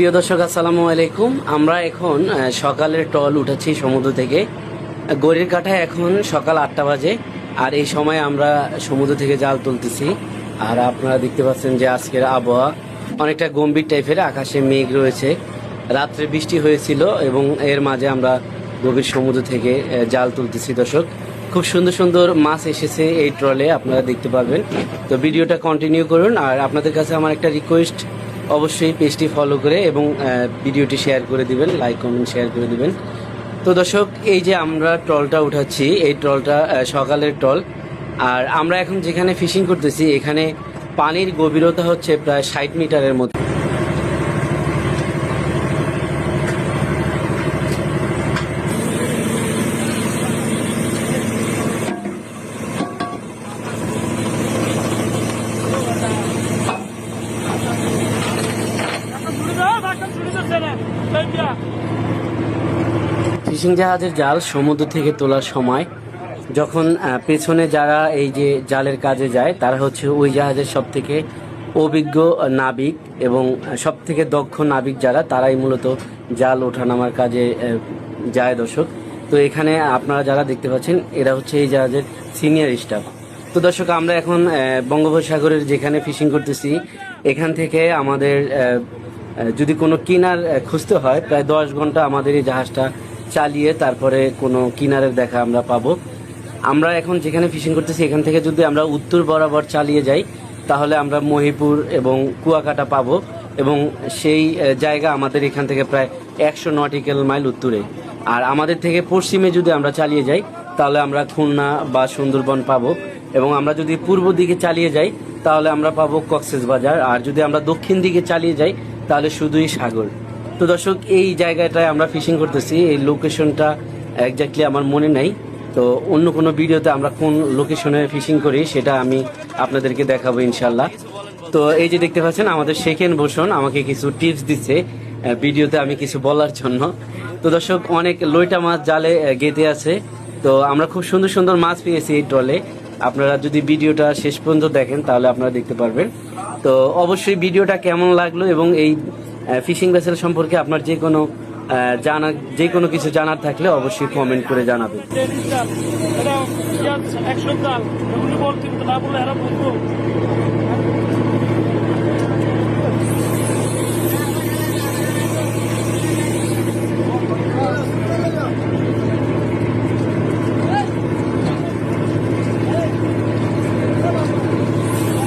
প্রিয় দর্শক আসসালামু আলাইকুম। আমরা এখন সকালের টল উঠেছি সমুদ্র থেকে। ঘড়ির কাঁটায় এখন সকাল 8টা বাজে, আর এই সময় আমরা সমুদ্র থেকে জাল তুলতেছি। আর আপনারা দেখতে পাচ্ছেন যে আজকের আবহাওয়া অনেকটা গম্ভীর টাইপের, আকাশে মেঘ রয়েছে। রাত্রে বৃষ্টি হয়েছিল এবং এর মাঝে আমরা গভীর সমুদ্র থেকে জাল তুলতেছি। দর্শক, খুব সুন্দর সুন্দর মাছ এসেছে এই ট্রলে, আপনারা দেখতে পারবেন। তো ভিডিওটা কন্টিনিউ করুন। আর আপনাদের কাছে আমার একটা রিকোয়েস্ট, অবশ্যই পেজটি ফলো করে এবং ভিডিওটি শেয়ার করে দিবেন, লাইক কমেন্ট শেয়ার করে দিবেন। তো দর্শক, এই যে আমরা ট্রলটা উঠাচ্ছি, এই ট্রলটা সকালের ট্রল। আর আমরা এখন যেখানে ফিশিং করতেছি এখানে পানির গভীরতা হচ্ছে প্রায় 60 মিটারের মতো। ফিশিং জাহাজের জাল সমুদ্র থেকে তোলার সময় যখন পেছনে যারা এই যে জালের কাজে যায়, তারা হচ্ছে ওই জাহাজের সব থেকে অভিজ্ঞ নাবিক এবং সব থেকে দক্ষ নাবিক যারা, তারাই মূলত জাল ওঠানামার কাজে যায়। দর্শক, তো এখানে আপনারা যারা দেখতে পাচ্ছেন এরা হচ্ছে এই জাহাজের সিনিয়র স্টাফ। তো দর্শক, আমরা এখন বঙ্গোপসাগরের যেখানে ফিশিং করতেছি এখান থেকে আমাদের যদি কোনো কিনার খুঁজতে হয়, প্রায় 10 ঘন্টা আমাদের এই জাহাজটা চালিয়ে তারপরে কোনো কিনারের দেখা আমরা পাবো। আমরা এখন যেখানে ফিশিং করতেছি এখান থেকে যদি আমরা উত্তর বরাবর চালিয়ে যাই তাহলে আমরা মহিপুর এবং কুয়াকাটা পাবো, এবং সেই জায়গা আমাদের এখান থেকে প্রায় 100 নটিক্যাল মাইল উত্তরে। আর আমাদের থেকে পশ্চিমে যদি আমরা চালিয়ে যাই তাহলে আমরা খুলনা বা সুন্দরবন পাবো, এবং আমরা যদি পূর্ব দিকে চালিয়ে যাই তাহলে আমরা পাবো কক্সবাজার। আর যদি আমরা দক্ষিণ দিকে চালিয়ে যাই তাহলে শুধুই সাগর। তো দর্শক, এই জায়গাটায় আমরা ফিশিং করতেছি, এই লোকেশনটা একজাক্টলি আমার মনে নাই। তো অন্য কোনো ভিডিওতে আমরা কোন লোকেশনে ফিশিং করি সেটা আমি আপনাদেরকে দেখাবো ইনশাল্লাহ। তো এই যে দেখতে পাচ্ছেন আমাদের শেখেন ভূষণ আমাকে কিছু টিপস দিচ্ছে ভিডিওতে আমি কিছু বলার জন্য। তো দর্শক, অনেক লইটা মাছ জালে গেঁথে আছে। তো আমরা খুব সুন্দর সুন্দর মাছ পেয়েছি এই ট্রলে। আপনারা যদি ভিডিওটা শেষ পর্যন্ত দেখেন তাহলে আপনারা দেখতে পারবেন। তো অবশ্যই ভিডিওটা কেমন লাগলো এবং এই ফিশিং ভেসেল সম্পর্কে আপনার যে কোনো কিছু জানার থাকলে অবশ্যই কমেন্ট করে জানাবেন।